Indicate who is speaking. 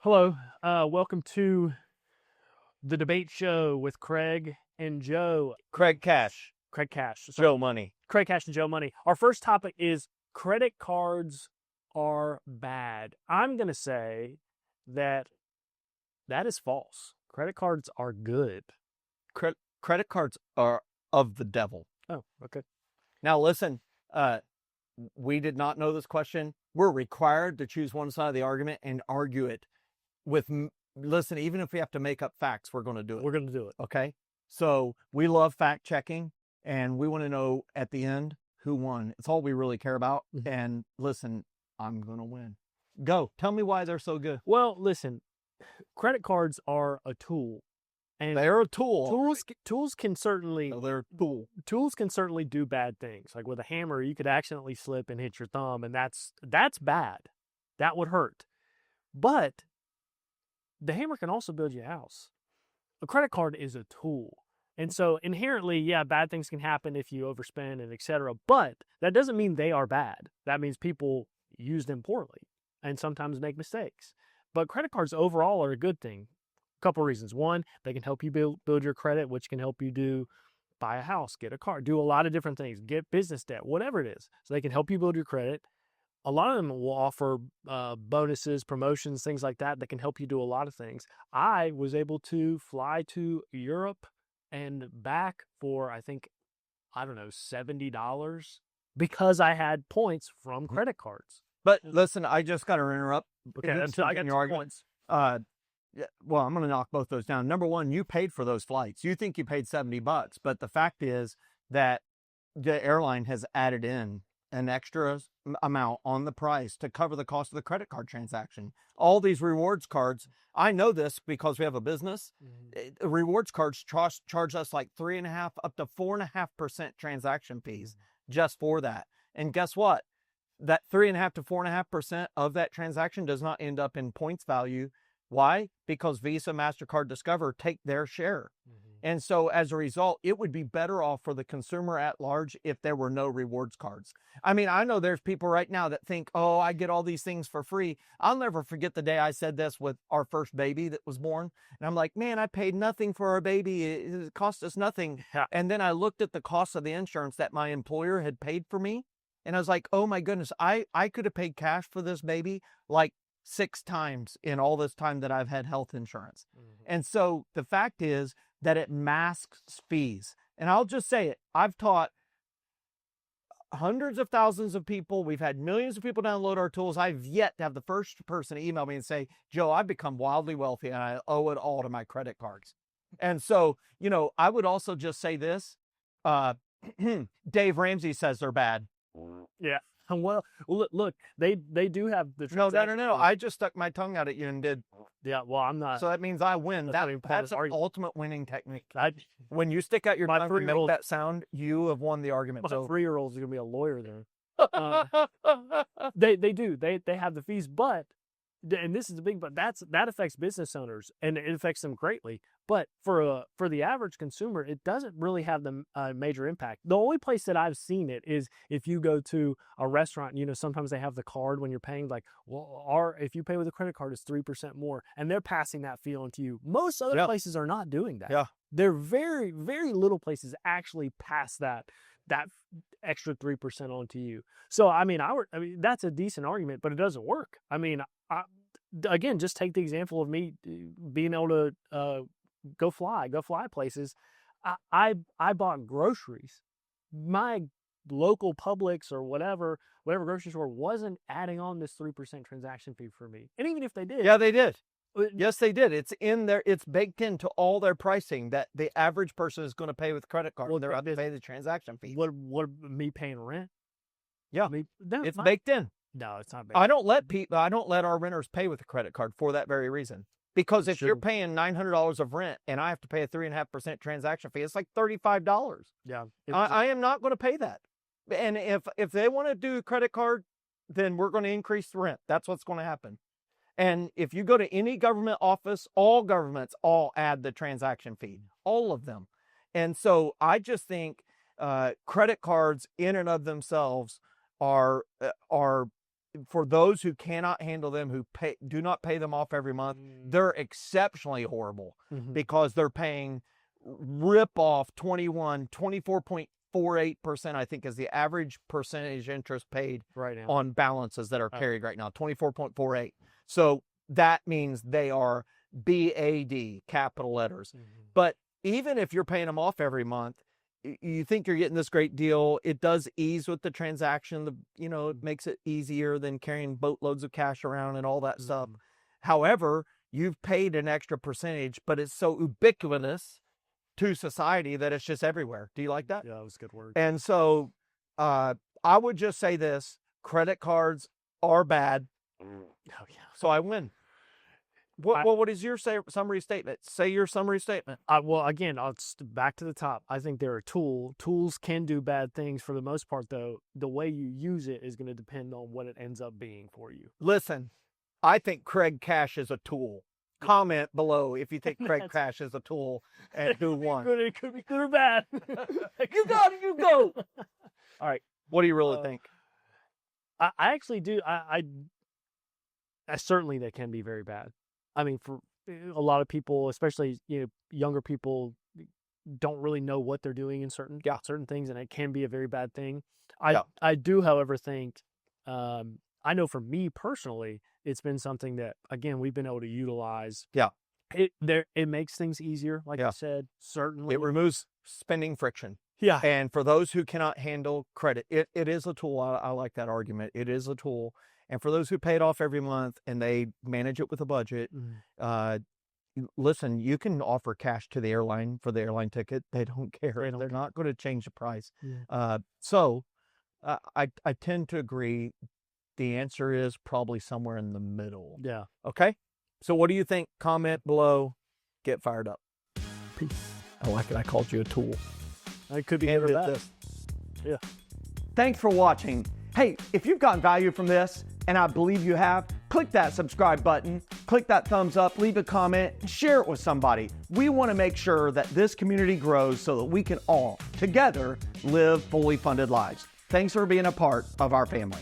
Speaker 1: Hello, welcome to the debate show with Craig and Joe.
Speaker 2: Craig Cash,
Speaker 1: Craig Cash.
Speaker 2: Joe Money.
Speaker 1: Craig Cash and Joe Money. Our first topic is credit cards are bad. I'm going to say that is false. Credit cards are good.
Speaker 2: Credit cards are of the devil.
Speaker 1: Oh, okay.
Speaker 2: Now listen, we did not know this question. We're required to choose one side of the argument and argue it with, listen, even if we have to make up facts, we're going to do it.
Speaker 1: We're going to do it.
Speaker 2: Okay? So we love fact checking, and we want to know at the end who won. It's all we really care about.
Speaker 1: Mm-hmm.
Speaker 2: And listen, I'm going to win. Go. Tell me why they're so good.
Speaker 1: Well, listen, credit cards are a tool. And
Speaker 2: they're a tool.
Speaker 1: Tools can certainly
Speaker 2: they're a tool.
Speaker 1: Tools can certainly do bad things. Like with a hammer, you could accidentally slip and hit your thumb, and that's bad. That would hurt. But the hammer can also build you a house. A credit card is a tool. And so inherently, yeah, bad things can happen if you overspend and etc. But that doesn't mean they are bad. That means people use them poorly and sometimes make mistakes. But credit cards overall are a good thing. A couple reasons. One, they can help you build your credit, which can help you buy a house, get a car, do a lot of different things, get business debt, whatever it is. So they can help you build your credit. A lot of them will offer bonuses, promotions, things like that that can help you do a lot of things. I was able to fly to Europe and back for, I think, $70 because I had points from credit cards.
Speaker 2: But listen, I just got to interrupt.
Speaker 1: Okay, until I get your
Speaker 2: points. Well, I'm going to knock both those down. Number one, you paid for those flights. You think you paid $70, but the fact is that the airline has added in an extra amount on the price to cover the cost of the credit card transaction. All these rewards cards, I know this because we have a business. Mm-hmm. Rewards cards charge us like 3.5% up to 4.5% transaction fees just for that. And guess what? That 3.5% to 4.5% of that transaction does not end up in points value. Why? Because Visa, MasterCard, Discover take their share. Mm-hmm. And so as a result, it would be better off for the consumer at large if there were no rewards cards. I mean, I know there's people right now that think, oh, I get all these things for free. I'll never forget the day I said this with our first baby that was born. And I'm like, man, I paid nothing for our baby. It cost us nothing. Yeah. And then I looked at the cost of the insurance that my employer had paid for me. And I was like, oh my goodness, I could have paid cash for this baby like 6 times in all this time that I've had health insurance. Mm-hmm. And so the fact is that it masks fees. And I'll just say it. I've taught hundreds of thousands of people. We've had millions of people download our tools. I've yet to have the first person to email me and say, Joe, I've become wildly wealthy and I owe it all to my credit cards. And so, I would also just say this. Dave Ramsey says they're bad.
Speaker 1: Yeah. Well, look, they do have the
Speaker 2: no. I just stuck my tongue out at you and did.
Speaker 1: Yeah, well, I'm not.
Speaker 2: So that means I win. That's an ultimate winning technique. When you stick out your tongue and make that sound, you have won the argument.
Speaker 1: My 3-year-old's gonna be a lawyer there. They do. They have the fees, but. And this is the big, but that affects business owners and it affects them greatly. But for the average consumer, it doesn't really have the major impact. The only place that I've seen it is if you go to a restaurant. Sometimes they have the card when you're paying. Like, well, if you pay with a credit card, it's 3% more, and they're passing that fee on to you. Most other places are not doing that.
Speaker 2: Yeah,
Speaker 1: they're very, very little places actually pass that extra 3% onto you. So I mean, that's a decent argument, but it doesn't work. I mean, again, just take the example of me being able to go fly places. I bought groceries. My local Publix or whatever grocery store wasn't adding on this 3% transaction fee for me. And even if they did,
Speaker 2: yeah, they did. Yes, they did. It's in there. It's baked into all their pricing that the average person is going to pay with credit card. Well, they're about to pay the transaction fee.
Speaker 1: What me paying rent?
Speaker 2: Yeah, it's baked in.
Speaker 1: No, it's not baked.
Speaker 2: I don't let our renters pay with a credit card for that very reason. Because if you're paying $900 of rent and I have to pay a 3.5% transaction fee, it's like $35.
Speaker 1: Yeah,
Speaker 2: I am not going to pay that. And if they want to do a credit card, then we're going to increase the rent. That's what's going to happen. And if you go to any government office, all governments all add the transaction fee, all of them. And so I just think credit cards in and of themselves are for those who cannot handle them, who do not pay them off every month, they're exceptionally horrible because they're paying rip off 24.48%, I think, is the average percentage interest paid
Speaker 1: right now
Speaker 2: on balances that are carried right now, 24.48. So that means they are BAD, capital letters. But even if you're paying them off every month, you think you're getting this great deal. It does ease with the transaction. It makes it easier than carrying boatloads of cash around and all that stuff. However, you've paid an extra percentage, but it's so ubiquitous to society that it's just everywhere. Do you like that?
Speaker 1: Yeah, that was a good word.
Speaker 2: And so I would just say this: credit cards are bad.
Speaker 1: Oh yeah.
Speaker 2: So I win. What is your summary statement? Say your summary statement.
Speaker 1: Well, again, back to the top. I think they're a tool. Tools can do bad things for the most part, though. The way you use it is going to depend on what it ends up being for you.
Speaker 2: Listen, I think Craig Cash is a tool. Comment below if you think Craig Cash is a tool and who won.
Speaker 1: It could be good or bad.
Speaker 2: You go. All right. What do you really think?
Speaker 1: I actually do. I certainly they can be very bad. I mean, for a lot of people, especially younger people, don't really know what they're doing in certain things, and it can be a very bad thing. I do, however, think I know for me personally, it's been something that, again, we've been able to utilize.
Speaker 2: Yeah.
Speaker 1: It makes things easier, like you said, certainly.
Speaker 2: It removes spending friction.
Speaker 1: Yeah.
Speaker 2: And for those who cannot handle credit, it is a tool. I like that argument. It is a tool. And for those who pay it off every month and they manage it with a budget, listen, you can offer cash to the airline for the airline ticket. They don't care. They're not going to change the price. So I tend to agree. The answer is probably somewhere in the middle.
Speaker 1: Yeah.
Speaker 2: Okay. So what do you think? Comment below. Get fired up.
Speaker 1: Peace.
Speaker 2: I like it. I called you a tool.
Speaker 1: It could be good or bad. Yeah.
Speaker 2: Thanks for watching. Hey, if you've gotten value from this, and I believe you have, click that subscribe button, click that thumbs up, leave a comment, and share it with somebody. We want to make sure that this community grows so that we can all together live fully funded lives. Thanks for being a part of our family.